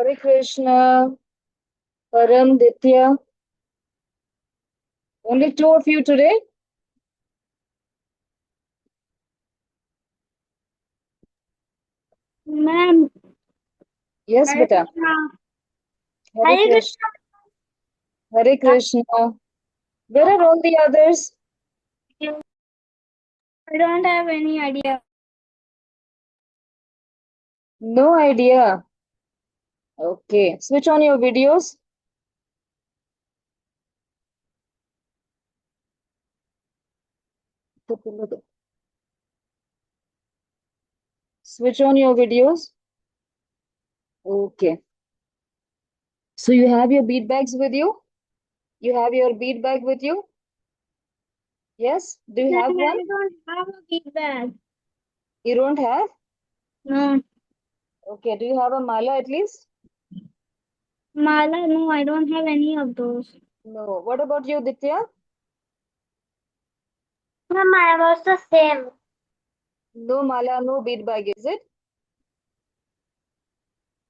Hare Krishna, Param, Ditya. Only two of you today? Ma'am, Yes, Hare beta. Krishna. Hare Hare Krishna, Krishna. Hare Krishna. Where are all the others? I don't have any idea. No idea. Okay, switch on your videos. Switch on your videos. Okay. So you have your bead bags with you? You have your bead bag with you? Yes? Do you Ma'am, have one? I don't have a feedback. You don't have? No. Okay. Do you have a mala at least? Mala, no, I don't have any of those. No. What about you, Ditya? Ma'am, I was the same. No mala, no bead bag, is it?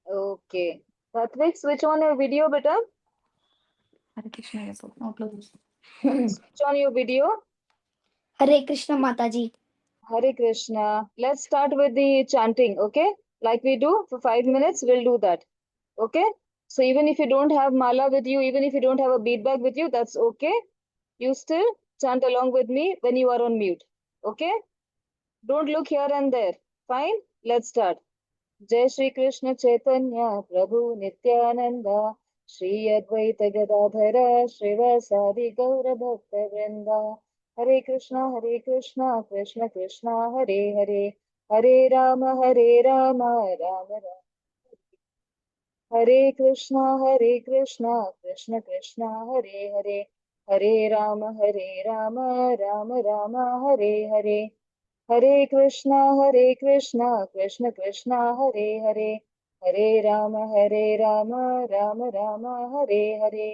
Okay. Satvik, switch on your video, beta. Hare Krishna, yes, upload. Switch on your video. Hare Krishna Mataji. Hare Krishna. Let's start with the chanting, okay? Like we do for 5 minutes, we'll do that. Okay? So even if you don't have mala with you, even if you don't have a bead bag with you, that's okay. You still chant along with me when you are on mute. Okay? Don't look here and there. Fine? Let's start. जय श्री कृष्ण चैतन्य प्रभु नित्यानंदा श्री अद्वैत गदाधर श्रीवासादि गौर भक्त वृंदा हरे कृष्णा कृष्ण कृष्णा हरे हरे हरे राम राम राम हरे Krishna Krishna Krishna Hare Hare Hare Ram Ram Ram Hare Hare Hare Krishna Krishna Krishna Hare Hare Hare Ram Ram Ram Hare Hare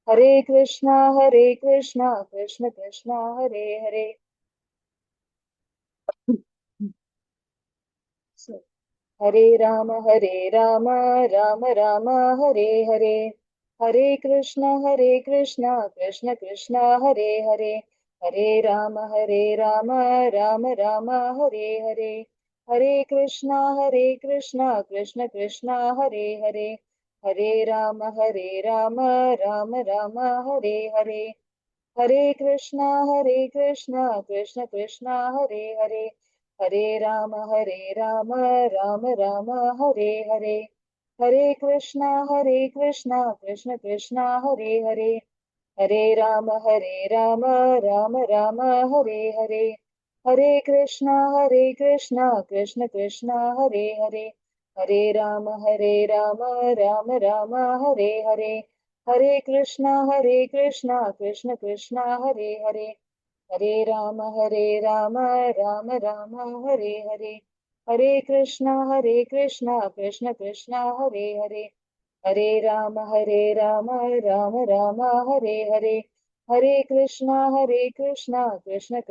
Hare Krishna Krishna Krishna Hare Hare Hare Ram Ram Ram Hare Hare Hare Krishna Krishna Krishna Hare Hare Hare Ram Ram Ram Hare Hare Hare Krishna Krishna Krishna Hare Hare Hare Ram Ram Ram Hare Hare Hare Krishna Krishna Krishna Hare Hare Hare Ram Ram Ram Hare Hare Hare Krishna Krishna Krishna Hare Hare Hare Ram Ram Ram Hare Hare Hare Krishna Krishna Krishna Hare Hare Hare Ram Ram Ram Hare Hare Hare Krishna Krishna Krishna Hare Hare Hare Ram Ram Ram Hare Hare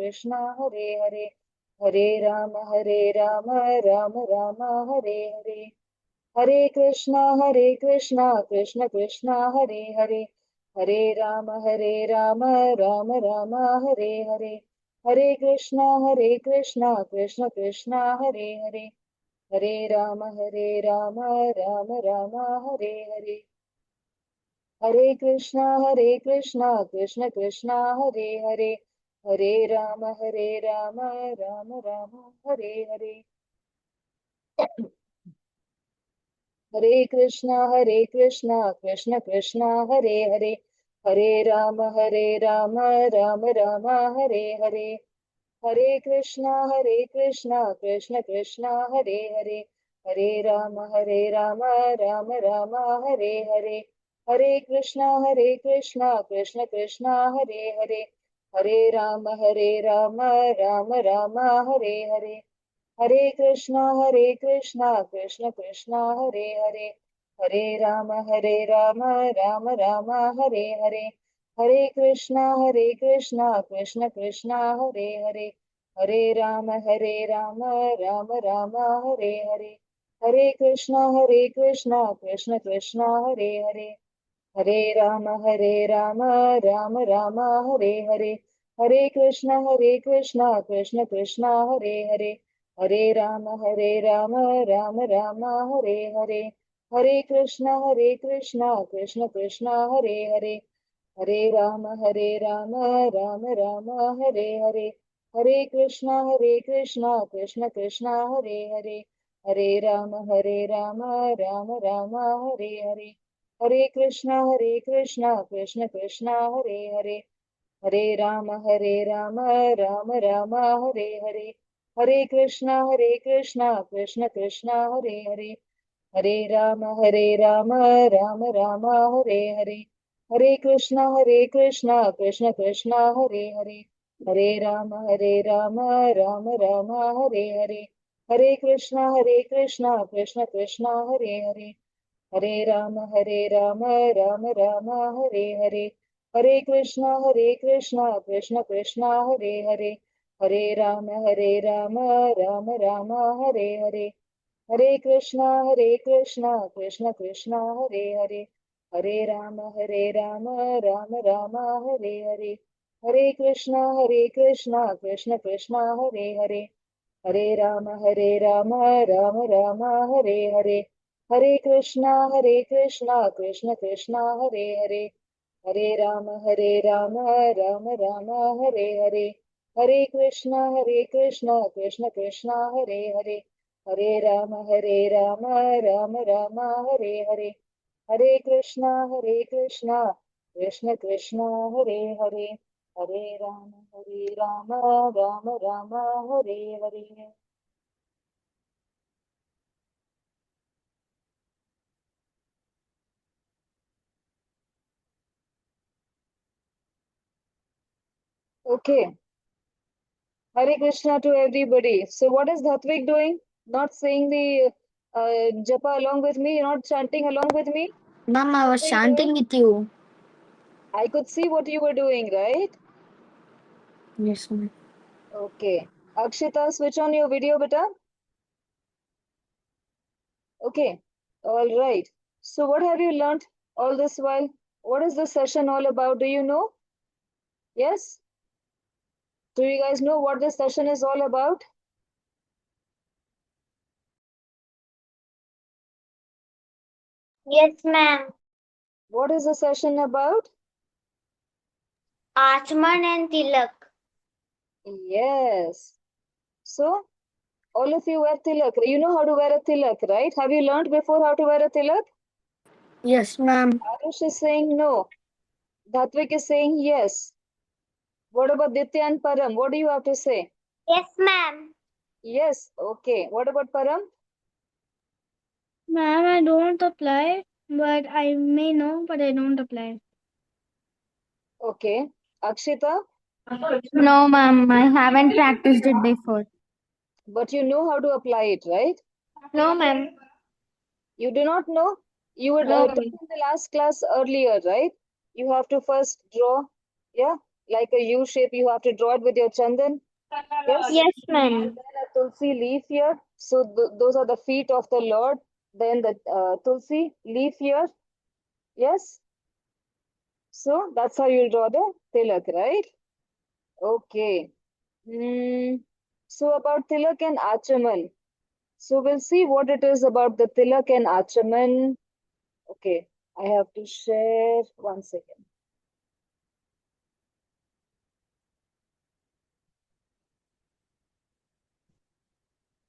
Hare Krishna Krishna Krishna Hare Hare Hare Ram Ram Ram Hare Hare Hare Krishna Krishna Krishna Hare Hare Hare Ram Ram Ram Hare Hare Hare Krishna Krishna Krishna Hare Hare Hare Ram Ram Ram Hare Hare Hare Krishna Krishna Krishna Hare Hare Hare Ram Ram Ram Hare Hare Hare Krishna Krishna Krishna Hare Hare Hare Ram Ram Ram Hare Hare Hare Krishna Krishna Krishna Hare Hare Hare Ram Ram Ram Hare Hare Hare Krishna Krishna Krishna Hare Hare Hare Ram Ram Ram Hare Hare Hare Krishna Krishna Krishna Hare Hare Hare Ram Ram Ram Hare Hare Hare Krishna Krishna Krishna Hare Hare Hare Ram Ram Ram Hare Hare Hare Krishna Krishna Krishna Hare Hare Hare Ram Ram Ram Hare Hare Hare Krishna, Krishna Krishna, Hare Hare. Hare Rama, Rama Rama, Hare Hare. Hare Krishna, Krishna Krishna, Hare Hare. Hare Rama, Rama Rama, Hare Hare. Hare Krishna, Krishna Krishna, Hare Hare. Hare Rama, Rama Rama, Hare Hare. Hare Krishna, Krishna Krishna, Hare Hare. Hare Rama, Rama Rama, Hare Hare. Hare Krishna, Krishna Krishna, Hare Hare. Hare Rama, Rama Rama, Hare Hare. Hare Krishna, Krishna Krishna, Hare Hare. Hare Rama, Rama Rama, Hare Hare. Hare Krishna, Krishna Krishna, Hare Hare. Hare Rama, Rama Rama, Hare Hare. Hare Krishna, Krishna Krishna, Hare Hare. Hare Rama, Rama Rama, Hare Hare. Hare Krishna, Krishna Krishna, Hare Hare. Hare Rama, Rama Rama, Hare Hare. Hare Krishna, Krishna Krishna, Hare Hare. Hare Rama, Rama Rama, Hare Hare. Hare Krishna, Krishna Krishna, Hare Hare. Hare Rama, Rama Rama, Hare Hare. Hare Krishna, Krishna Krishna, Hare Hare. Hare Rama, Rama Rama, Hare Hare. Hare Krishna, Krishna Krishna, Hare Hare. Hare Rama, Rama Rama, Hare Hare. Hare Krishna, Krishna Krishna, Hare Hare. Hare Rama, Rama Rama, Hare Hare. Okay. Hare Krishna to everybody. So what is Dhatvik doing? Not saying the japa along with me, not chanting along with me? Ma'am, I What was were you doing? chanting with you. I could see what you were doing, right? Yes, ma'am. Okay. Akshita, switch on your video, beta. Okay. All right. So what have you learnt all this while? What is this session all about? Do you know? Yes? Do you guys know what this session is all about? Yes, ma'am. What is the session about? Achman and Tilak. Yes. So, all of you wear tilak. You know how to wear a tilak, right? Have you learned before how to wear a tilak? Yes, ma'am. Arush is saying no. Dhatvik is saying yes. What about Ditya and Param? What do you have to say? Yes, ma'am. Yes. Okay. What about Param? Ma'am, I don't apply, but I may know, but I don't apply. Okay. Akshita? No, ma'am. I haven't practiced it before. But you know how to apply it, right? No, ma'am. You do not know? You were No, taught in the last class earlier, right? You have to first draw, yeah, like a U shape. You have to draw it with your chandan. Yes? yes, And ma'am. then a tulsi leaf here. So those are the feet of the Lord. Then the tulsi leaf here. Yes? So that's how you'll draw the tilak, right? Okay. So about tilak and achaman. So we'll see what it is about the tilak and achaman. Okay, I have to share 1 second.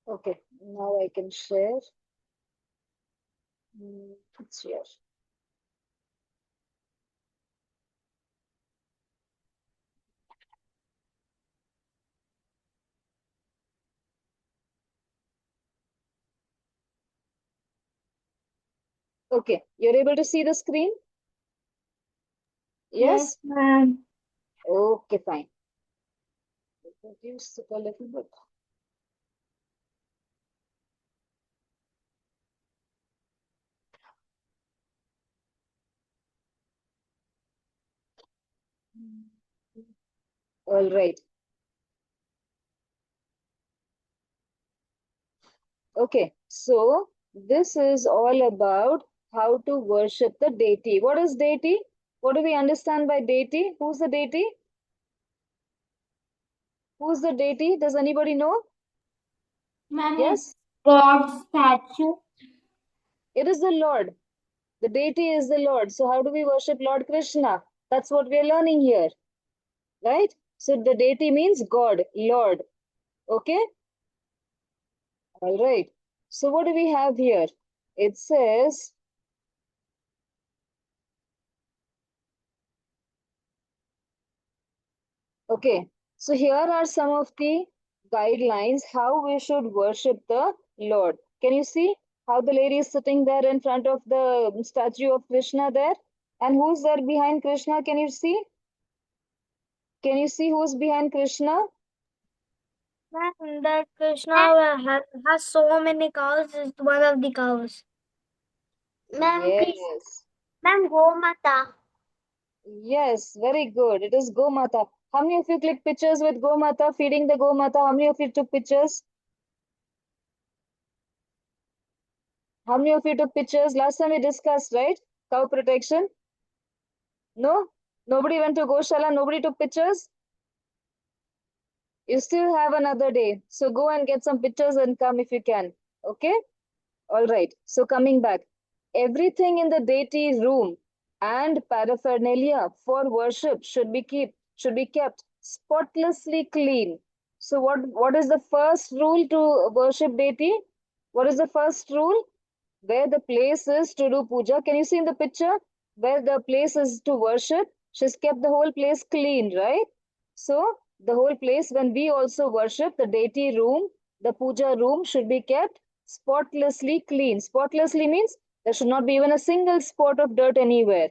Okay, now I can share. It's here. Okay, you're able to see the screen? Yes? ma'am. Okay, fine. Reduce it a little bit. All right. Okay, so This is all about how to worship the deity. What is deity? What do we understand by deity? Who's the deity? Who's the deity? Does anybody know? Ma'am, Yes, God's statue. it is the Lord. The deity is the Lord. So how do we worship Lord Krishna? That's what we are learning here, right? So the deity means God, Lord. Okay? All right. So what do we have here? It says, okay, so here are some of the guidelines how we should worship the Lord. Can you see how the lady is sitting there in front of the statue of Krishna there? And who's there behind Krishna? Can you see? Can you see who's behind Krishna? Ma'am, that Krishna has so many cows is one of the cows. Yes. Ma'am, Gomata. Yes, very good. It is Gomata. How many of you click pictures with Gomata, feeding the Gomata? How many of you took pictures? How many of you took pictures? Last time we discussed, right? Cow protection. No? Nobody went to Goshala, nobody took pictures? You still have another day. So go and get some pictures and come if you can. Okay? All right. So coming back. Everything in the deity room and paraphernalia for worship should be kept spotlessly clean. So what is the first rule to worship deity? What is the first rule? Where the place is to do puja. Can you see in the picture where the place is to worship? She's kept the whole place clean, right? So the whole place, when we also worship, the deity room, the puja room should be kept spotlessly clean. Spotlessly means there should not be even a single spot of dirt anywhere.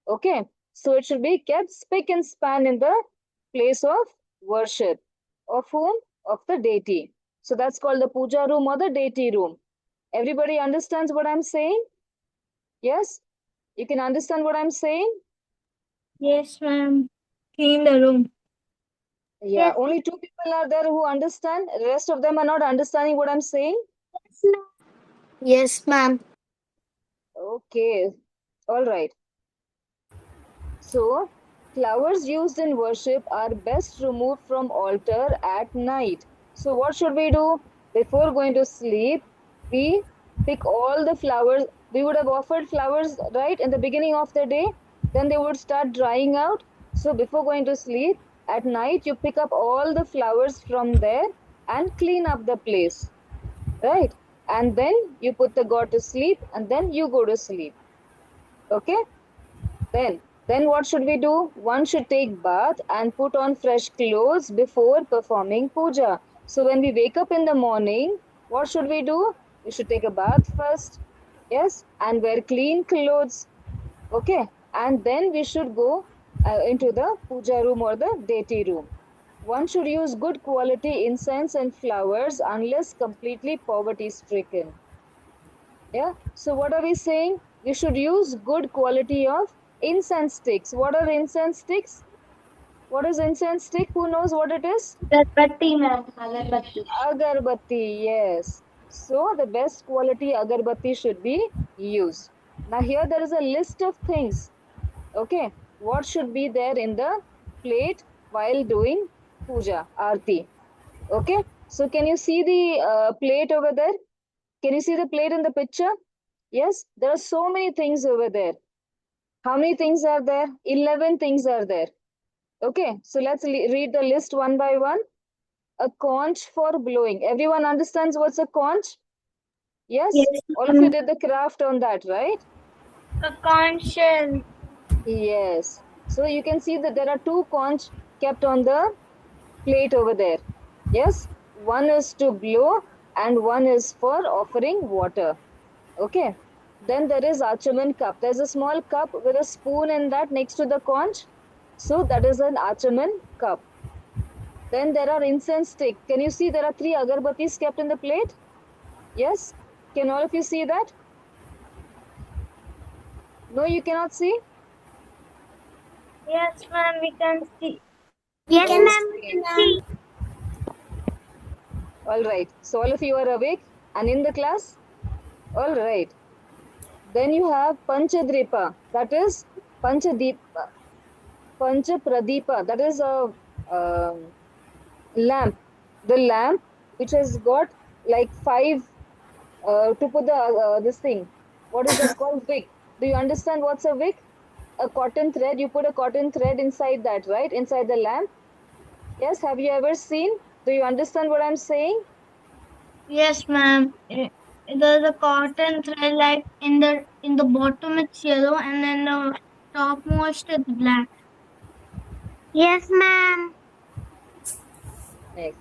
Okay, so it should be kept spick and span in the place of worship. Of whom? Of the deity. So that's called the puja room or the deity room. Everybody understands what I'm saying? Yes? You can understand what I'm saying? Yes, ma'am. Clean the room. Yeah, only two people are there who understand. The rest of them are not understanding what I'm saying. Yes, ma'am. Okay, all right. So, flowers used in worship are best removed from altar at night. So, what should we do? Before going to sleep, we pick all the flowers. We would have offered flowers, right, in the beginning of the day. Then they would start drying out. So, before going to sleep, at night, you pick up all the flowers from there and clean up the place, right? And then you put the god to sleep and then you go to sleep. Okay? Then what should we do? One should take bath and put on fresh clothes before performing puja. So when we wake up in the morning, what should we do? We should take a bath first, yes, and wear clean clothes, okay, and then we should go into the puja room or the deity room. One should use good quality incense and flowers unless completely poverty stricken. Yeah. So what are we saying? We should use good quality of incense sticks. What are incense sticks? What is incense stick? Who knows what it is? Agarbatti, ma'am. Agarbatti. Agarbatti, yes. So the best quality agarbatti should be used. Now here there is a list of things. Okay. What should be there in the plate while doing puja, arti. Okay. So can you see the plate over there? Can you see the plate in the picture? Yes, there are so many things over there. How many things are there? 11 things are there. Okay, so let's read the list one by one. A conch for blowing. Everyone understands what's a conch? Yes, Yes, all of you did the craft on that, right? a conscience. Yes. So you can see that there are two conch kept on the plate over there. Yes, one is to blow and one is for offering water. Okay. Then there is Achaman cup. There's a small cup with a spoon in that next to the conch. So that is an Achaman cup. Then there are incense stick. Can you see there are three agarbattis kept in the plate? Yes. Can all of you see that? No, you cannot see? Yes, ma'am. We can see. Yes, Yes, ma'am, ma'am. We can see. All right. So all of you are awake and in the class? All right. Then you have Panchadripa, that is Panchadeepa, Panchapradeepa, that is a lamp. The lamp which has got like five to put the this thing. What is that called? Wick. Do you understand what's a wick? A cotton thread. You put a cotton thread inside that, right? Inside the lamp. Yes. Have you ever seen? Do you understand what I'm saying? Yes, ma'am. There's a cotton thread like in the bottom it's yellow and then the topmost is black. Yes, ma'am. Next.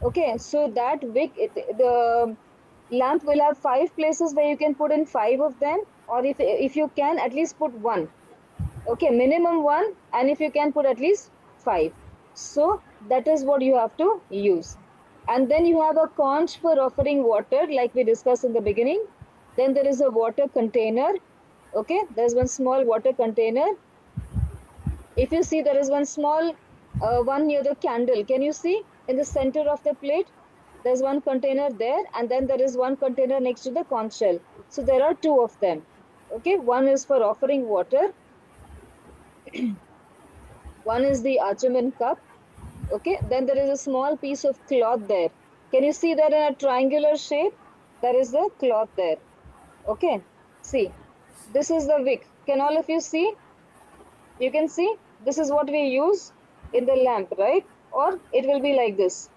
Okay. So that wick, the lamp will have five places where you can put in five of them, or if you can at least put one. Okay, minimum one, and if you can put at least five. So that is what you have to use. And then you have a conch for offering water, like we discussed in the beginning. Then there is a water container. Okay, there's one small water container. If you see, there is one small one near the candle. Can you see in the center of the plate? There's one container there, and then there is one container next to the conch shell. So there are two of them. Okay, one is for offering water. One is the Achaman cup. Okay, then there is a small piece of cloth there. Can you see that in a triangular shape? There is the cloth there. Okay, see, this is the wick. Can all of you see? You can see this is what we use in the lamp, right? Or it will be like this.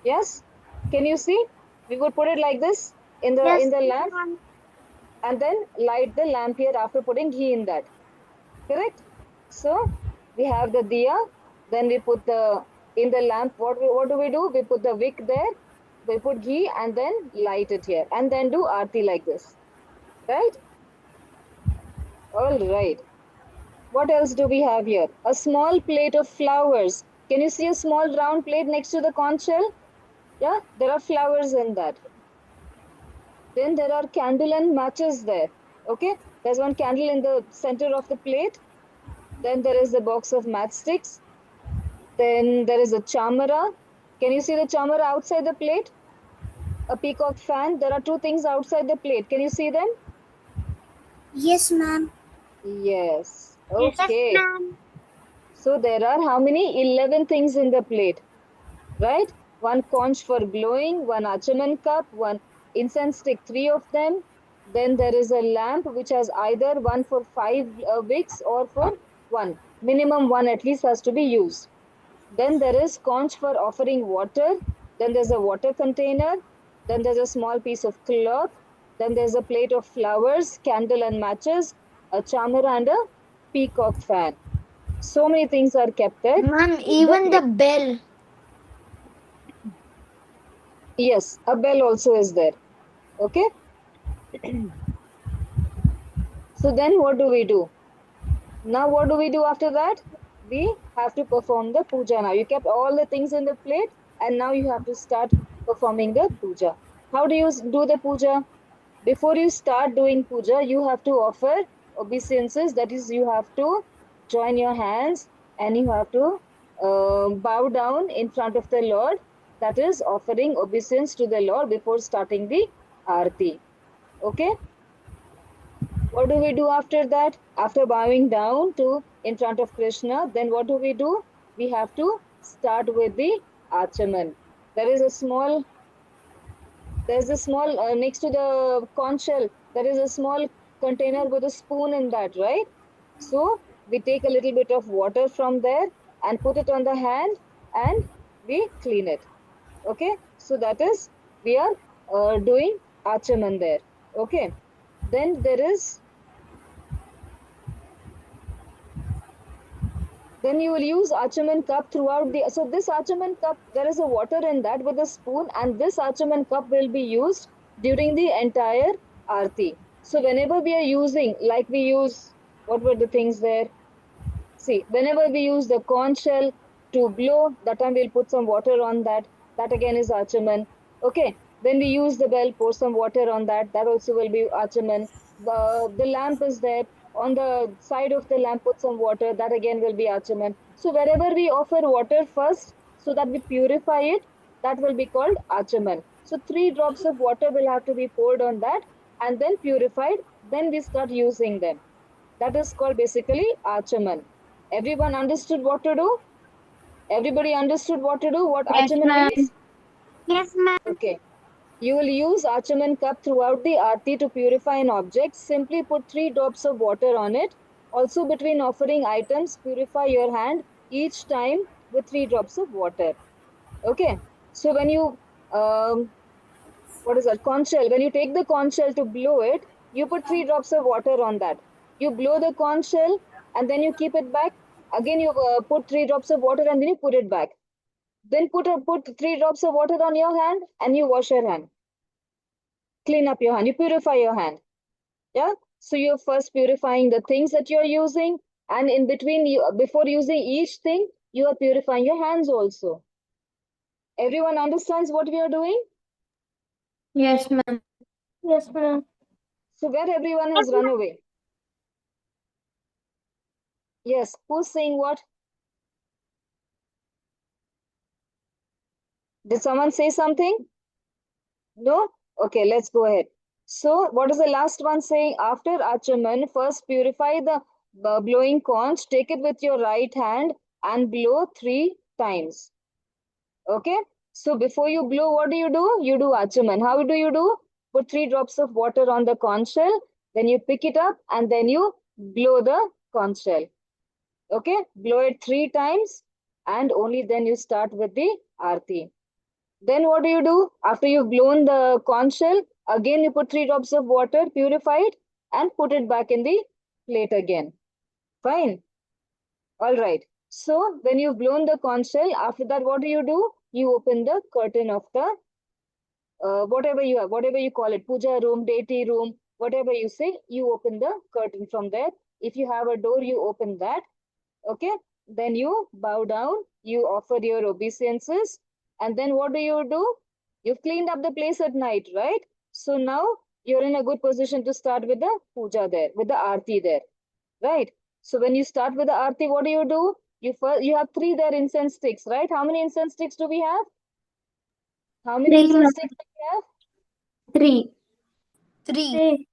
Yes? Can you see? We would put it like this in the lamp and then light the lamp here after putting ghee in that. Correct? So we have the diya, then we put the in the lamp. What do we do? We put the wick there, we put ghee and then light it here, and then do aarti like this. Right? All right. What else do we have here? A small plate of flowers. Can you see a small round plate next to the conch shell? Yeah, there are flowers in that. Then there are candle and matches there. Okay, there's one candle in the center of the plate. Then there is a box of matchsticks. Then there is a chamara. Can you see the chamara outside the plate? A peacock fan. There are two things outside the plate. Can you see them? Yes, ma'am. Yes. Yes, Okay. ma'am. So there are how many? 11 things in the plate, right? One conch for blowing, one achaman cup, one incense stick, three of them. Then there is a lamp which has either one for five wicks or for one. Minimum one at least has to be used. Then there is conch for offering water. Then there's a water container. Then there's a small piece of cloth. Then there's a plate of flowers, candle and matches, a chamara and a peacock fan. So many things are kept there. Ma'am, In even the plate. bell. Yes, a bell also is there. Okay. So then what do we do? Now what do we do after that? We have to perform the puja now. You kept all the things in the plate and now you have to start performing the puja. How do you do the puja? Before you start doing puja, you have to offer obeisances. That is, you have to join your hands and you have to bow down in front of the Lord. That is offering obeisance to the Lord before starting the arti. Okay. What do we do after that? After bowing down to in front of Krishna, then what do? We have to start with the achaman. There is a small, there's a small next to the conch shell. There is a small container with a spoon in that, right? So we take a little bit of water from there and put it on the hand and we clean it. Okay, so that is we are doing achaman there. Okay, then there is. Then you will use achaman cup throughout the. So this achaman cup, there is a water in that with a spoon, and this achaman cup will be used during the entire aarti. So whenever we are using, like we use, what were the things there? See, whenever we use the conch shell to blow, that time we'll put some water on that. That again is achaman. Okay. When we use the bell, pour some water on that. That also will be achaman. The lamp is there. On the side of the lamp, put some water. That again will be achaman. So wherever we offer water first, so that we purify it, that will be called achaman. So 3 drops of water will have to be poured on that. and then purified, then we start using them. That is called basically Achaman. Everyone understood what to do? Everybody understood what to do? What Yes, Achaman ma'am. means? Yes, ma'am. Okay. You will use Achaman cup throughout the aarti to purify an object. Simply put 3 drops of water on it. Also, between offering items, purify your hand each time with 3 drops of water. Okay. So when you what is that? Conch shell. When you take the conch shell to blow it, you put 3 drops of water on that. You blow the conch shell and then you keep it back. Again, you put 3 drops of water and then you put it back. Then put 3 drops of water on your hand and you wash your hand. Clean up your hand. You purify your hand. Yeah. So you're first purifying the things that you're using, and in between, before using each thing, you are purifying your hands also. Everyone understands what we are doing? Yes, ma'am. Yes, ma'am. So where everyone has run away? Yes. Who's saying what? Did someone say something? No? Okay, let's go ahead. So, what is the last one saying? After Achaman, first purify the blowing conch, take it with your right hand and blow 3 times. Okay? So, before you blow, what do? You do Achaman. How do you do? Put 3 drops of water on the conch shell, then you pick it up and then you blow the conch shell. Okay? Blow it 3 times and only then you start with the Aarti. Then what do? After you've blown the conch shell, again you put 3 drops of water, purify it, and put it back in the plate again. Fine. All right. So when you've blown the conch shell, after that, what do? You open the curtain of the whatever you have, whatever you call it, puja room, deity room, whatever you say, you open the curtain from there. If you have a door, you open that. Okay. Then you bow down, you offer your obeisances, and then what do? You've cleaned up the place at night, right? So now you're in a good position to start with the puja there, with the aarti there, right? So when you start with the aarti, what do? You have 3 there incense sticks, right? How many incense sticks do we have? How many 3, incense ma'am. sticks do we have? 3. 3.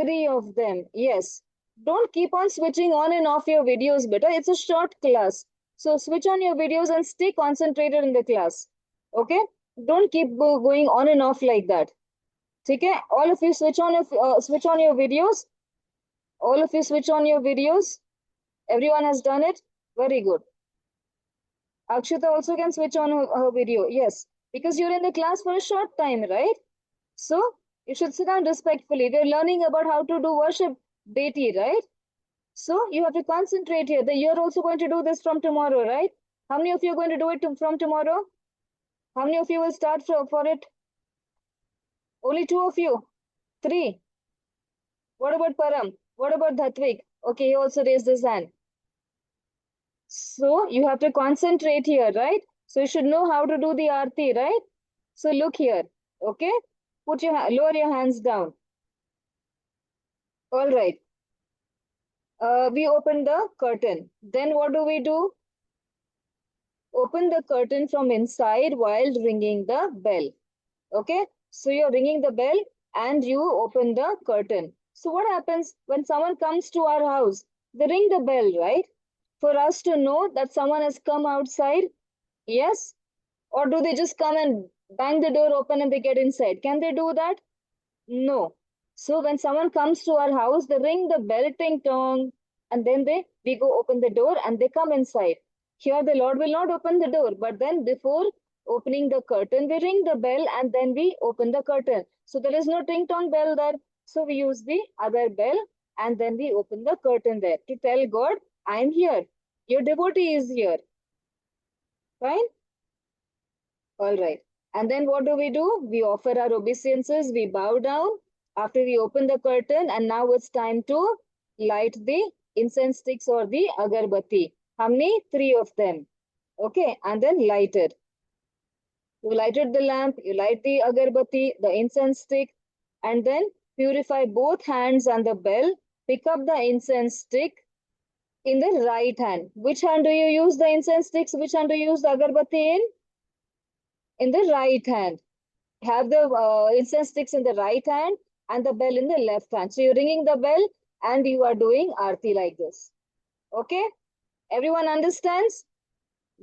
3 of them, yes. Don't keep on switching on and off your videos, beta. It's a short class. So switch on your videos and stay concentrated in the class. Okay? Don't keep going on and off like that. Okay? All of you switch on your videos. All of you switch on your videos. Everyone has done it. Very good. Akshita also can switch on her video. Yes. Because you're in the class for a short time, right? So you should sit down respectfully. We're learning about how to do worship deity, right? So you have to concentrate here. You're also going to do this from tomorrow, right? How many of you are going to do it from tomorrow? How many of you will start for it? Only 2 of you? 3? What about Param? What about Dhatvik? Okay, he also raised his hand. So you have to concentrate here, right? So you should know how to do the aarti, right? So look here, okay? Lower your hands down. All right. We open the curtain. Then what do? Open the curtain from inside while ringing the bell. Okay, so you're ringing the bell and you open the curtain. So what happens when someone comes to our house? They ring the bell, right? For us to know that someone has come outside. Yes? Or do they just come and bang the door open and they get inside? Can they do that? No. So when someone comes to our house, they ring the bell, ting tong, and then we go open the door and they come inside. Here the Lord will not open the door, but then before opening the curtain, we ring the bell and then we open the curtain. So there is no ting tong bell there. So we use the other bell and then we open the curtain there to tell God, I am here. Your devotee is here. Fine? All right. And then what do? We offer our obeisances, we bow down after we open the curtain, and now it's time to light the incense sticks or the agarbatti. How many? 3 of them. Okay, and then light it. You lighted the lamp, you light the agarbatti, the incense stick, and then purify both hands and the bell. Pick up the incense stick in the right hand. Which hand do you use the incense sticks? Which hand do you use the agarbatti in? In the right hand. Have the incense sticks in the right hand and the bell in the left hand. So you're ringing the bell and you are doing Aarti like this. Okay? Everyone understands?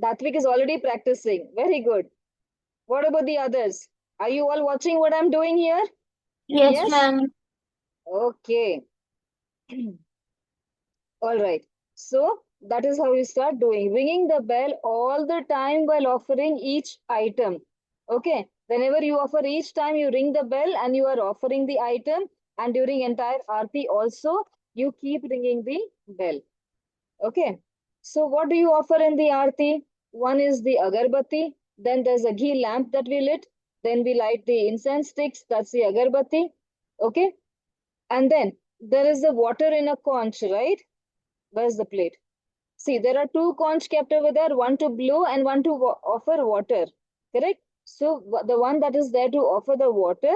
Datvik is already practicing. Very good. What about the others? Are you all watching what I'm doing here? Yes, Yes? ma'am. Okay. All right. So that is how you start doing. Ringing the bell all the time while offering each item. Okay. Whenever you offer each time, you ring the bell and you are offering the item. And during entire Aarti also, you keep ringing the bell. Okay. So what do you offer in the Aarti? One is the agarbatti. Then there's a ghee lamp that we lit. Then we light the incense sticks. That's the agarbatti. Okay. And then there is the water in a conch, right? Where's the plate? See, there are two conch kept over there, one to blow and one to offer water. Correct? So the one that is there to offer the water,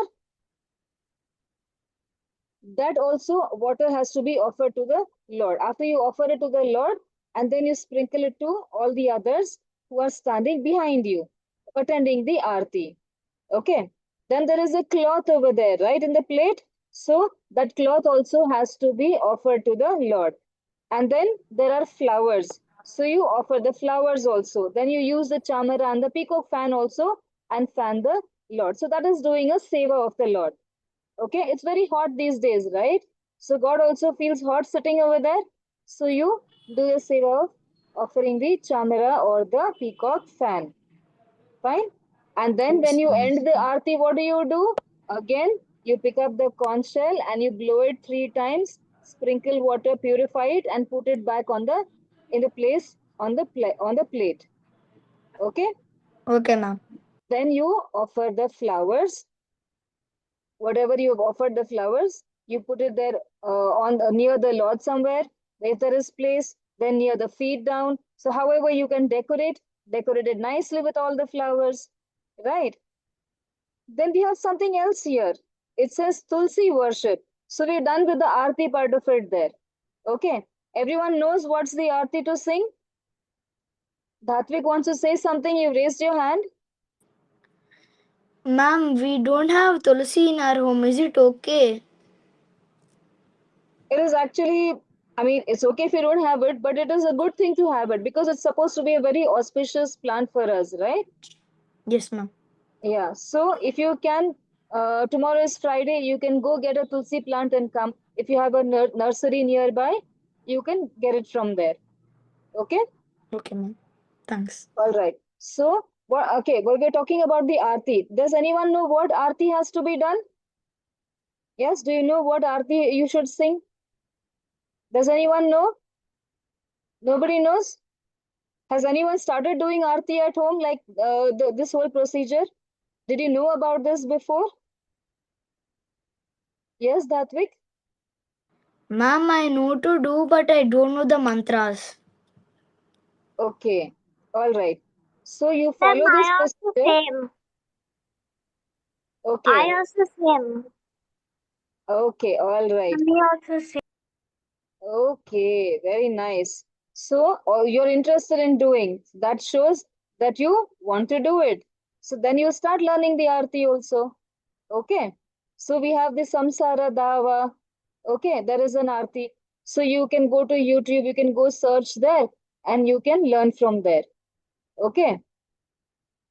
that also water has to be offered to the Lord. After you offer it to the Lord, and then you sprinkle it to all the others who are standing behind you, attending the Aarti. Okay. Then there is a cloth over there, right, in the plate. So that cloth also has to be offered to the Lord. And then there are flowers. So you offer the flowers also. Then you use the chamara and the peacock fan also and fan the Lord. So that is doing a seva of the Lord. Okay, it's very hot these days, right? So God also feels hot sitting over there. So you do a seva of offering the chamara or the peacock fan. Fine. And then when you end the aarti, what do? Again, you pick up the conch shell and you blow it 3 times, sprinkle water, purify it, and put it back on the in the place on the plate. Okay. Okay, ma'am. Then you offer the flowers. Whatever you have offered the flowers, you put it there on near the Lord somewhere. If there is place, then near the feet down. So however you can decorate it nicely with all the flowers, right? Then we have something else here. It says Tulsi worship. So we're done with the Aarti part of it there. Okay. Everyone knows what's the Aarti to sing? Dhatvik wants to say something. You raised your hand. Ma'am, we don't have Tulsi in our home. Is it okay? It is actually, I mean, it's okay if you don't have it, but it is a good thing to have it because it's supposed to be a very auspicious plant for us, right? Yes, ma'am. Yeah. So if you can, tomorrow is Friday, you can go get a Tulsi plant and come. If you have a nursery nearby, you can get it from there. Okay. Okay, ma'am. Thanks. All right. So, okay, well, we're talking about the Aarti. Does anyone know what Aarti has to be done? Yes, do you know what Aarti you should sing? Does anyone know? Nobody knows? Has anyone started doing Aarti at home, like this whole procedure? Did you know about this before? Yes, Dhatvik? Ma'am, I know to do, but I don't know the mantras. Okay. All right. So you Ma'am, follow this I also procedure. same. Okay. I also same. Okay. All right. Me also same. Okay, very nice. So, you're interested in doing. That shows that you want to do it. So then you start learning the Aarti also. Okay. So we have the Samsara Dava. Okay, there is an Aarti. So you can go to YouTube, you can go search there and you can learn from there. Okay.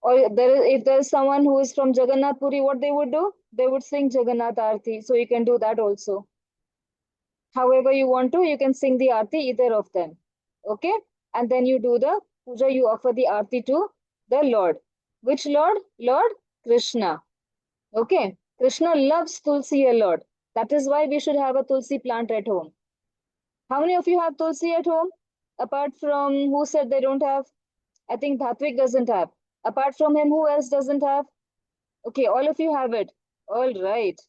Or if there is someone who is from Jagannath Puri, what they would do? They would sing Jagannath Aarti. So you can do that also. However you want to, you can sing the Aarti, either of them. Okay? And then you do the puja, you offer the Aarti to the Lord. Which Lord? Lord Krishna. Okay? Krishna loves Tulsi a lot. That is why we should have a Tulsi plant at home. How many of you have Tulsi at home? Apart from who said they don't have? I think Dhatvik doesn't have. Apart from him, who else doesn't have? Okay, all of you have it. All right.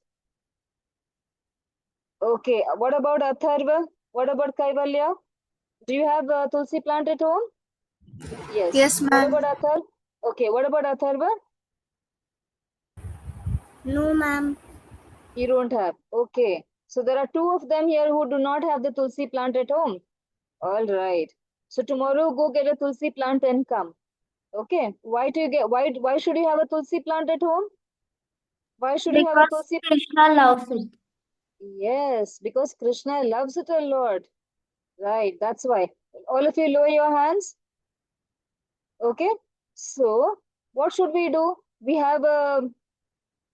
Okay, what about Atharva? What about Kaivalya? Do you have a Tulsi plant at home? Yes. Yes, What ma'am. about Atharva? Okay, what about Atharva? No, ma'am. You don't have. Okay. So there are two of them here who do not have the Tulsi plant at home. All right. So tomorrow go get a Tulsi plant and come. Okay. Why should you have a Tulsi plant at home? Why should you have a Because Tulsi? Krishna loves it. Yes, because Krishna loves it a lot. Right, that's why. All of you lower your hands. Okay. So, what should we do? We have a,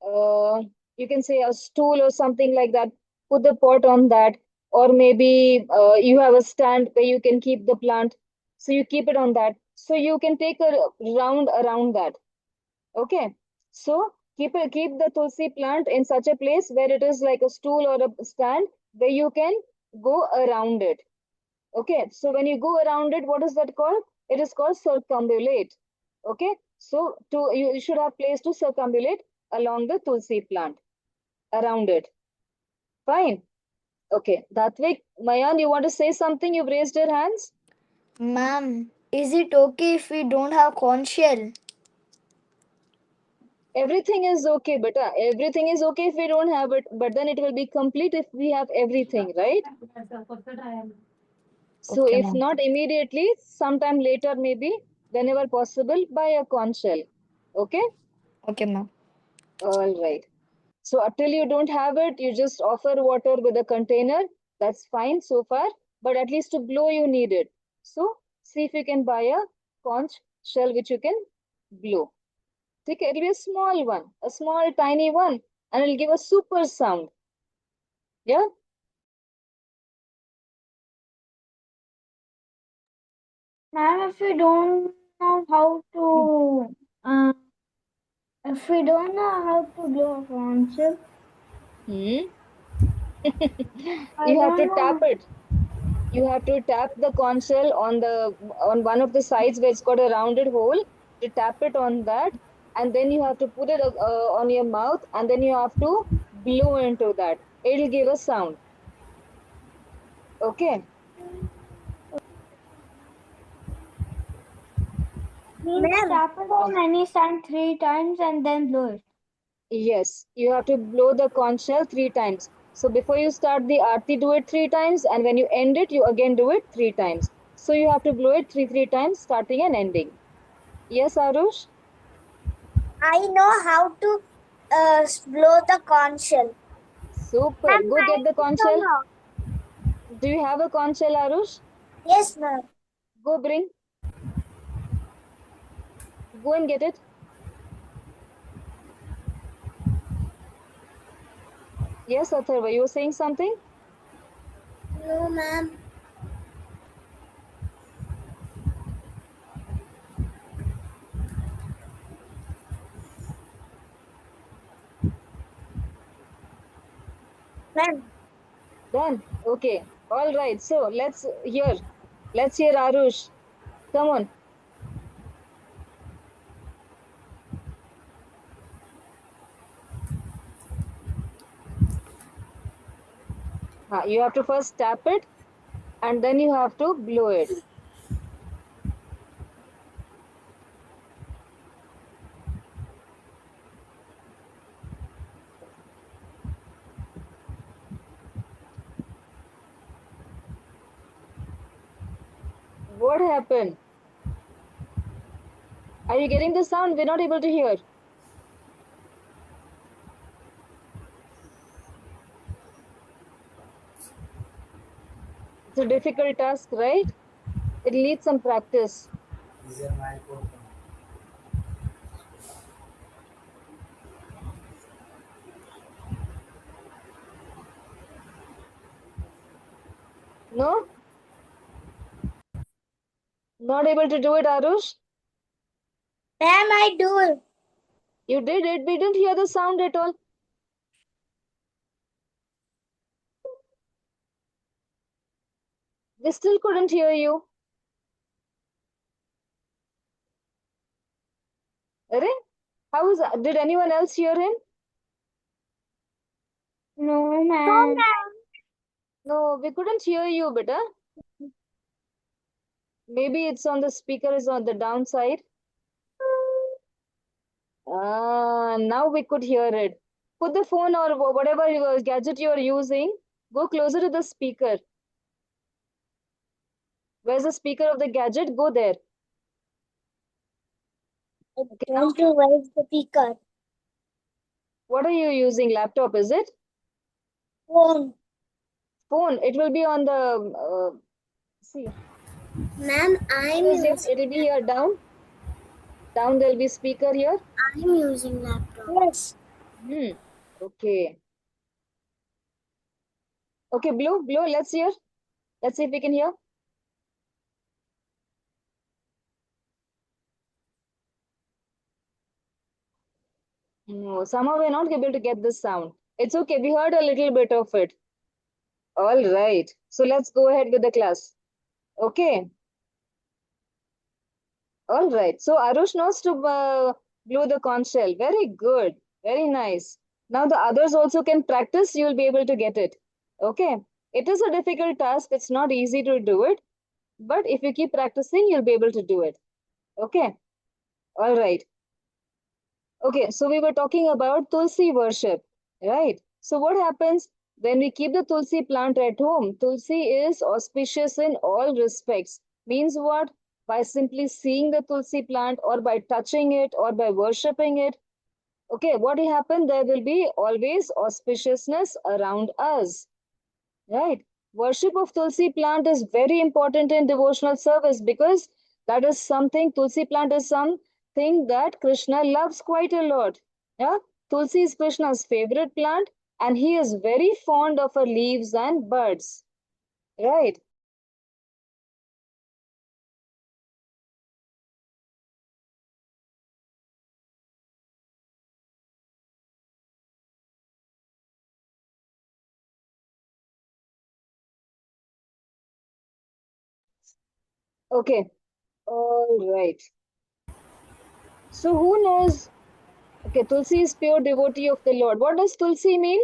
uh, you can say a stool or something like that. Put the pot on that. Or maybe you have a stand where you can keep the plant. So you keep it on that. So you can take a round around that. Okay. So keep the tulsi plant in such a place where it is like a stool or a stand where you can go around it. Okay, so when you go around it, what is that called? It is called circumambulate. Okay, so you should have place to circumambulate along the tulsi plant around it. Fine. Okay, Dhatvik, Mayan, you want to say something? You've raised your hands. Ma'am, is it okay if we don't have corn shell? Everything is okay, beta. Everything is okay if we don't have it, but then it will be complete if we have everything, right? So Okay, if ma'am. not immediately, sometime later, maybe whenever possible, buy a corn shell. Okay, Okay, ma'am. all right. So until you don't have it, you just offer water with a container. That's fine so far, but at least to blow you need it. So see if you can buy a conch shell which you can blow. Okay, it'll be a small one, a small tiny one, and it'll give a super sound. Yeah. Ma'am, if we don't know how to, if we don't know how to blow a concept, Hmm. I You have to don't tap know. it. You have to tap the conch shell on one of the sides where it's got a rounded hole. To tap it on that, and then you have to put it on your mouth, and then you have to blow into that. It'll give a sound. Okay. Means tap it on any sand 3 times and then blow it. Yes, you have to blow the conch shell 3 times. So before you start the aarti, do it 3 times, and when you end it, you again do it 3 times. So you have to blow it three times, starting and ending. Yes, Arush? I know how to blow the conch shell. Super. Ma'am, Go I get the conch also shell. know. Do you have a conch shell, Arush? Yes, ma'am. Go bring. Go and get it. Yes, Atharva, you were saying something? No, ma'am. Ma'am, Done. Okay. All right. So hear. Let's hear Arush. Come on. You have to first tap it and then you have to blow it. What happened? Are you getting the sound? We're not able to hear. It's a difficult task, right? It needs some practice. No? Not able to do it, Arush? ma'am, I do. You did it. We didn't hear the sound at all. We still couldn't hear you. Arey? Did anyone else hear him? No, No, ma'am. ma'am. No, we couldn't hear you, beta. Maybe it's on the speaker, is on the downside. Now we could hear it. Put the phone or whatever gadget you're using, go closer to the speaker. Where's the speaker of the gadget? Go there. I Okay, don't know where is the speaker. what are you using? Laptop, is it? Phone. Phone. It will be on the see. Ma'am, It is here. It will be here down. Down there will be speaker here. I'm using laptop. Yes. Okay. Okay, Blue. Let's hear. Let's see if we can hear. No, somehow we're not able to get this sound. It's okay. We heard a little bit of it. All right. So let's go ahead with the class. Okay. All right. So Arush knows to blow the conch shell. Very good. Very nice. Now the others also can practice. You'll be able to get it. Okay. It is a difficult task. It's not easy to do it. But if you keep practicing, you'll be able to do it. Okay. All right. Okay. So we were talking about Tulsi worship, right? So what happens when we keep the Tulsi plant at home? Tulsi is auspicious in all respects. Means what? By simply seeing the Tulsi plant or by touching it or by worshipping it. Okay, what will happen? There will be always auspiciousness around us. Right. Worship of Tulsi plant is very important in devotional service because that is something, Tulsi plant is something that Krishna loves quite a lot. Yeah. Tulsi is Krishna's favorite plant and he is very fond of her leaves and buds. Right. Okay. All right. So who knows? Okay, Tulsi is pure devotee of the Lord. What does Tulsi mean?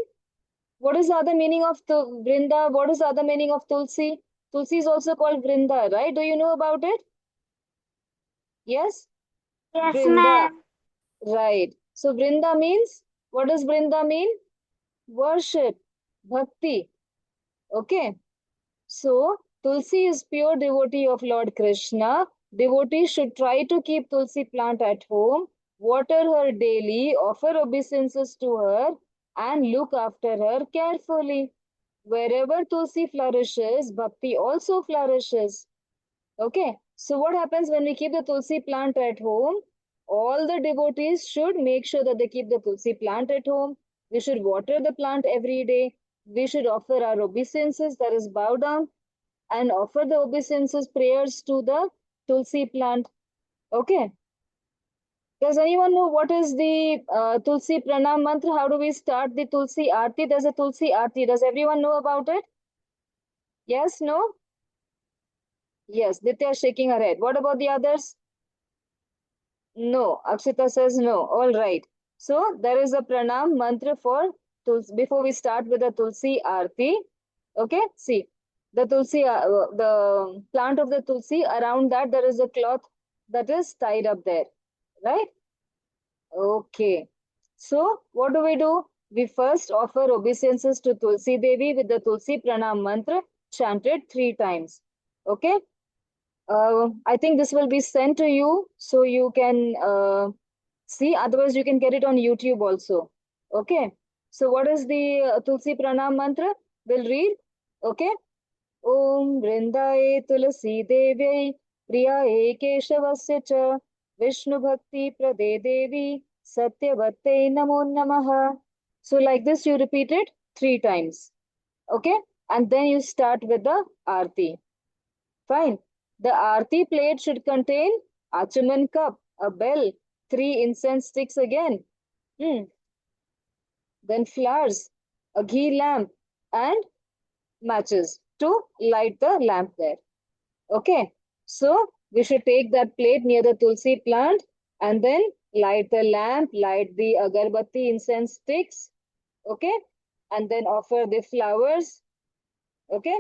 What is the other meaning of Vrinda? What is the other meaning of Tulsi? Tulsi is also called Vrinda, right? Do you know about it? Yes? Yes, Vrinda. ma'am. Right. So Vrinda means, what does Vrinda mean? Worship, bhakti. Okay. So Tulsi is pure devotee of Lord Krishna. Devotees should try to keep Tulsi plant at home, water her daily, offer obeisances to her, and look after her carefully. Wherever Tulsi flourishes, Bhakti also flourishes. Okay, so what happens when we keep the Tulsi plant at home? All the devotees should make sure that they keep the Tulsi plant at home. We should water the plant every day. We should offer our obeisances, that is, bow down and offer the obeisances prayers to the Tulsi plant. Okay. Does anyone know what is the Tulsi Pranam mantra? How do we start the Tulsi Aarti? There's a Tulsi Aarti. Does everyone know about it? Yes, no? Yes, Ditya is shaking her head. What about the others? No. Akshita says no. All right. So there is a pranam mantra for Tulsi before we start with the Tulsi Aarti. Okay, see the Tulsi, the plant of the Tulsi, around that there is a cloth that is tied up there, right? Okay. So what do? We first offer obeisances to Tulsi Devi with the Tulsi Pranam mantra chanted 3 times. Okay. I think this will be sent to you so you can see. Otherwise, you can get it on YouTube also. Okay. So, what is the Tulsi Pranam mantra? We'll read. Okay. Om Vrindaye Tulasi Devyai Priyaye Keshavasya Cha Vishnu Bhakti Prade Devi Satyavatte Namo Namaha. So, like this, you repeat it 3 times. Okay. And then you start with the Aarti. Fine. The Aarti plate should contain Achaman cup, a bell, 3 incense sticks again. Then flowers, a ghee lamp, and matches to light the lamp there. Okay. So we should take that plate near the Tulsi plant and then light the lamp, light the agarbatti incense sticks. Okay. And then offer the flowers. Okay.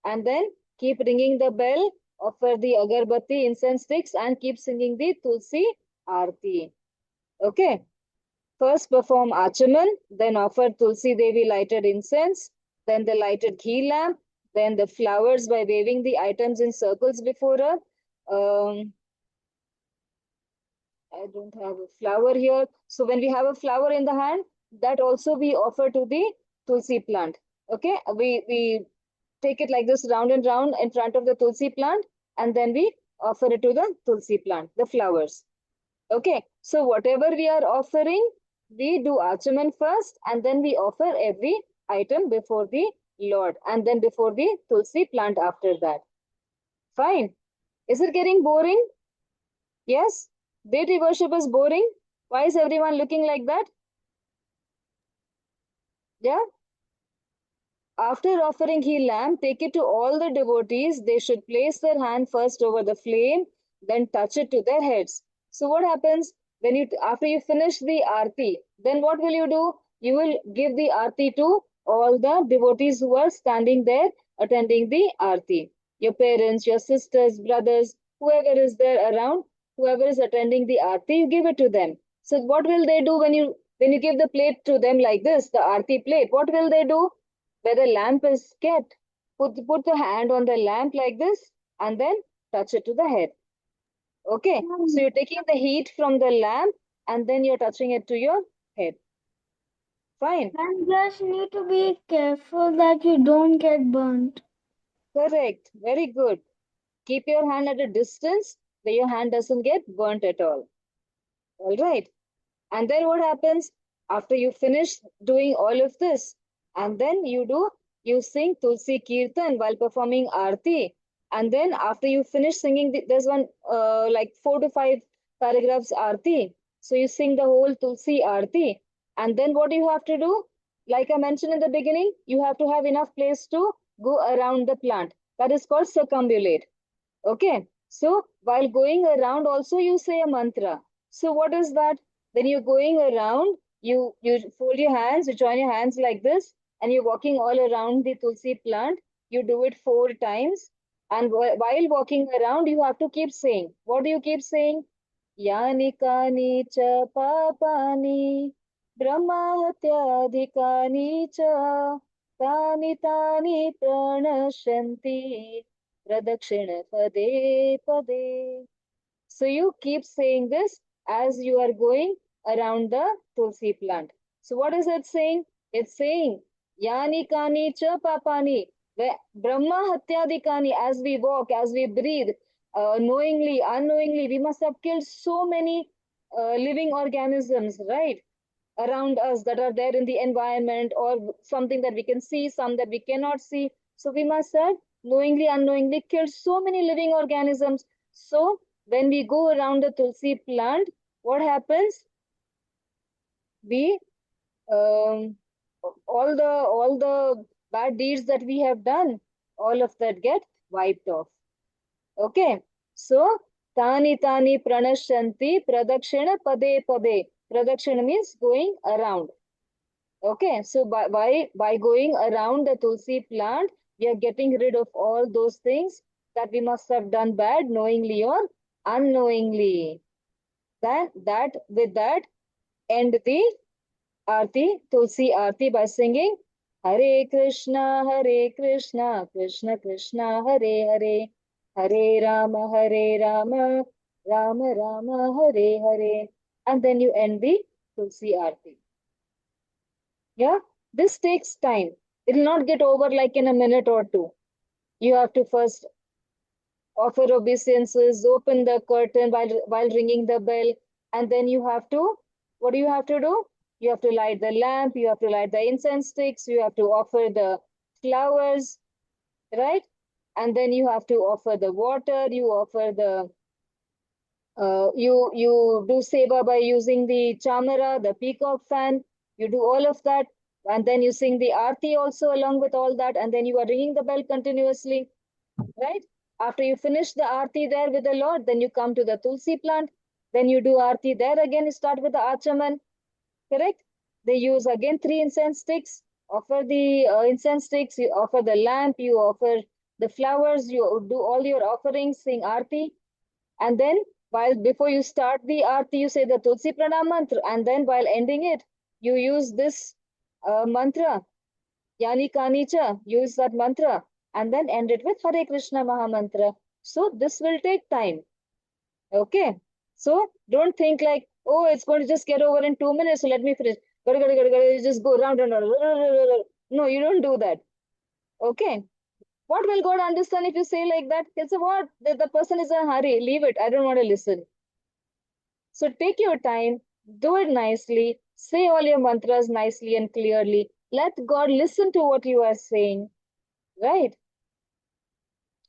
And then keep ringing the bell, offer the agarbatti incense sticks, and keep singing the Tulsi Aarti. Okay. First perform Achaman, then offer Tulsi Devi lighted incense, then the lighted ghee lamp, then the flowers by waving the items in circles before her. I don't have a flower here. So when we have a flower in the hand, that also we offer to the Tulsi plant. Okay, we take it like this round and round in front of the tulsi plant, and then we offer it to the tulsi plant, the flowers. Okay, so whatever we are offering, we do achaman first, and then we offer every item before the Lord, and then before the tulsi plant after that. Fine. Is it getting boring? Yes? Deity worship is boring? Why is everyone looking like that? Yeah? After offering he lamb, take it to all the devotees. They should place their hand first over the flame, then touch it to their heads. So what happens when after you finish the arti, then what will you do? You will give the arti to all the devotees who are standing there attending the arti. Your parents, your sisters, brothers, whoever is there around, whoever is attending the arti, you give it to them. So what will they do when you give the plate to them like this, the arti plate? What will they do? Where the lamp is kept, put the hand on the lamp like this and then touch it to the head. Okay, so you're taking the heat from the lamp and then you're touching it to your head. Fine. And just need to be careful that you don't get burnt. Correct. Very good. Keep your hand at a distance where your hand doesn't get burnt at all. All right. And then what happens after you finish doing all of this? And then you sing Tulsi Kirtan while performing Aarti. And then after you finish singing, there's one like 4 to 5 paragraphs Aarti. So you sing the whole Tulsi Aarti. And then what do you have to do? Like I mentioned in the beginning, you have to have enough place to go around the plant. That is called circumambulate. Okay. So while going around also you say a mantra. So what is that? When you're going around, you fold your hands, you join your hands like this, and you're walking all around the tulsi plant. You do it 4 times. And while walking around, you have to keep saying. What do you keep saying? Yani kani cha papani brahmahatyadhikani cha tani tani pranashanti pradakshina pade pade. So you keep saying this as you are going around the tulsi plant. So what is it saying? It's saying Yani kani cha papani. Brahma hatyadikani. As we walk, as we breathe, knowingly, unknowingly, we must have killed so many living organisms, right? Around us that are there in the environment or something that we can see, some that we cannot see. So we must have knowingly, unknowingly killed so many living organisms. So when we go around the tulsi plant, what happens? We all the bad deeds that we have done, all of that get wiped off. Okay, so tani tani pranashanti pradakshina pade pade. Pradakshina means going around. Okay, so by going around the tulsi plant, we are getting rid of all those things that we must have done bad knowingly or unknowingly. With that end the Aarti, Tulsi Aarti by singing Hare Krishna, Krishna Krishna, Hare Hare, Hare Rama, Rama Rama, Hare Hare. And then you end the Tulsi Aarti. Yeah, this takes time. It will not get over like in a minute or two. You have to first offer obeisances, open the curtain while ringing the bell, and then you have to, what do you have to do? You have to light the lamp, you have to light the incense sticks, you have to offer the flowers, right? And then you have to offer the water, you offer the you do seva by using the chamara, the peacock fan. You do all of that, and then you sing the aarti also along with all that, and then you are ringing the bell continuously, right? After you finish the aarti there with the Lord, then you come to the tulsi plant. Then you do aarti there again. You start with the achaman, correct? They use again 3 incense sticks. Offer the incense sticks. You offer the lamp. You offer the flowers. You do all your offerings, sing aarti. And then before you start the aarti, you say the Tulsi Pranam mantra. And then while ending it, you use this mantra, Yani Kanicha, use that mantra. And then end it with Hare Krishna Maha Mantra. So this will take time. Okay. So don't think like, oh, it's going to just get over in 2 minutes. So let me finish. You just go round and round. No, you don't do that. Okay. What will God understand if you say like that? He'll say, what? The person is in a hurry. Leave it. I don't want to listen. So take your time, do it nicely, say all your mantras nicely and clearly. Let God listen to what you are saying. Right?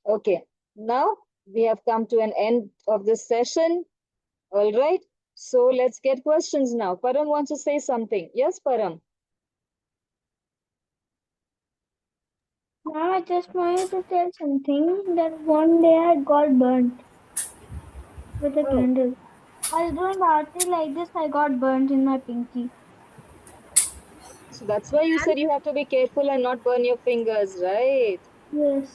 Okay. Now we have come to an end of this session. All right. So let's get questions now. Param wants to say something. Yes, Param. Mom, I just wanted to tell something that one day I got burnt with a Oh, candle. I was doing arti like this, I got burnt in my pinky. so that's why you said you have to be careful and not burn your fingers, right? Yes.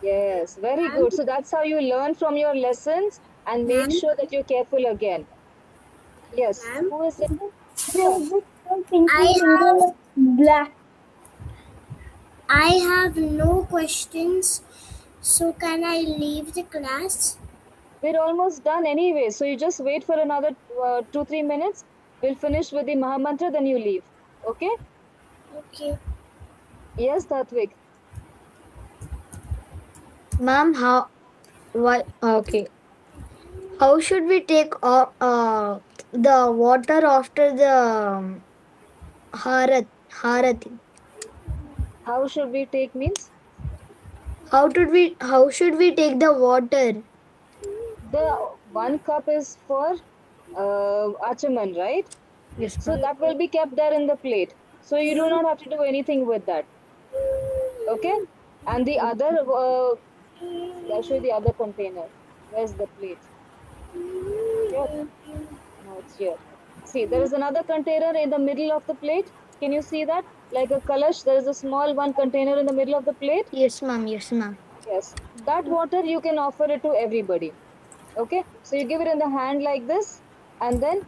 Yes, very good. So that's how you learn from your lessons and make Ma'am, sure that you're careful again. Yes. ma'am, Who is it? There Yeah. was this one pinky I finger have was black. I have no questions. So can I leave the class? We're almost done anyway. So you just wait for another 2-3 minutes. We'll finish with the Mahamantra, then you leave. Okay? Okay. Yes, Tatvik. Ma'am, how? What? Okay. How should we take the water after the harati? How should we take means? How should we take the water? The 1 cup is for Achaman, right? Yes, So ma'am. that will be kept there in the plate. So you do not have to do anything with that. Okay? And the other, see, I'll show you the other container. Where's the plate? Here? No, it's here. See, there is another container in the middle of the plate. Can you see that? Like a kalash, there is a small one container in the middle of the plate. Yes, ma'am. Yes, ma'am. Yes, that water you can offer it to everybody. Okay, so you give it in the hand like this, and then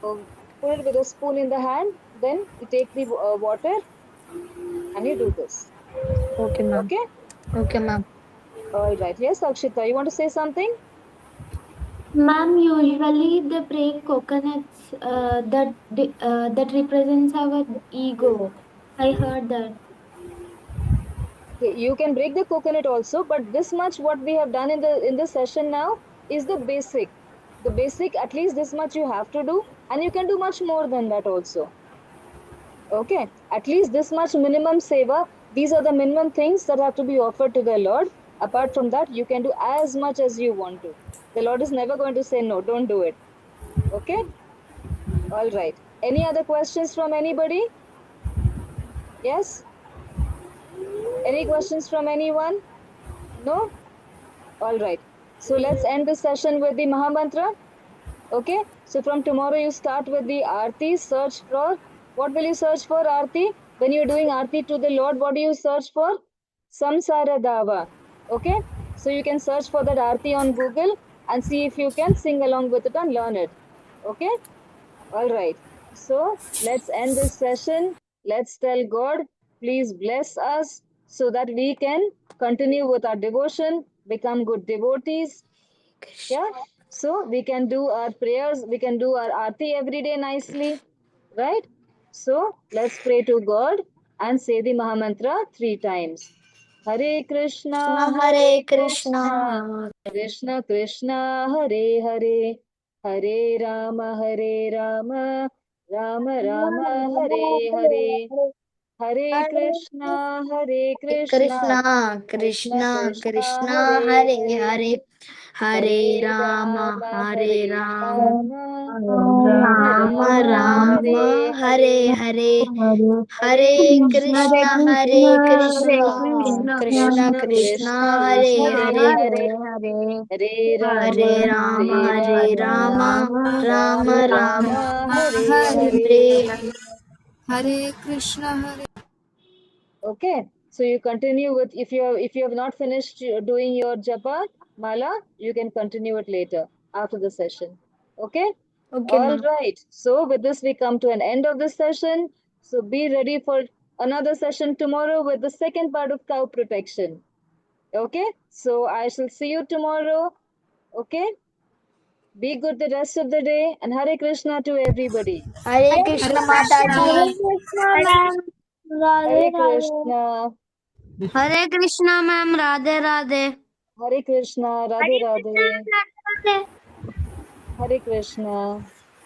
uh, put it with a spoon in the hand. Then you take the water and you do this. Okay, ma'am. Okay, Okay, ma'am. all right. Yes, Akshita, you want to say something? Ma'am, usually they break coconuts that represents our ego. I heard that. Okay, you can break the coconut also, but this much what we have done in this session now is the basic. The basic, at least this much you have to do, and you can do much more than that also. Okay, at least this much minimum seva. These are the minimum things that have to be offered to the Lord. Apart from that, you can do as much as you want to. The Lord is never going to say no, don't do it. Okay, all right. Any other questions from anybody? Yes? Any questions from anyone? No? All right. So let's end this session with the Mahamantra. Okay. So from tomorrow you start with the Aarti. Search for what will you search for Aarti? When you're doing Aarti to the Lord, what do you search for? Samsara Dava. Okay. So you can search for that Aarti on Google and see if you can sing along with it and learn it. Okay. All right. So let's end this session. Let's tell God, please bless us so that we can continue with our devotion, become good devotees. Yeah. So we can do our prayers, we can do our aarti every day nicely. Right? So let's pray to God and say the Mahamantra 3 times. Hare Krishna, Hare Hare Krishna, Krishna. Krishna Krishna, Hare Hare, Hare Rama, Rama Rama, Hare Hare. Hare Krishna, Hare Krishna, Krishna, Krishna Krishna, Krishna, Krishna, Hare Hare Hare. Hare, Hare Hare Rama, Rama, Hare Hare Rama, Rama, Rama Rama Rama, Rama, Hare Hare Hare. Hare, Hare Hare Krishna, Krishna, Hare Hare Krishna, Krishna, Krishna Krishna Krishna, Krishna, Hare Hare Hare, Hare. Hare Hare Rama, Rama, Hare Hare Rama, Rama, Rama Rama Rama, Rama, Hare Hare Hare. Hare Krishna, Hare. Okay, so you continue with if you have not finished doing your japa mala, you can continue it later after the session. Okay, Okay, all ma'am. right. So with this, we come to an end of this session. So be ready for another session tomorrow with the second part of cow protection. Okay, so I shall see you tomorrow. Okay, be good the rest of the day and Hare Krishna to everybody. Hare Hare Krishna Krishna. Hare Mataji. Krishna, ma'am. Hare Krishna. Hare Krishna, ma'am. Radhe Radhe. Hare Krishna. Radhe Hare Krishna, Radhe. Radhe Radhe. Hare Krishna.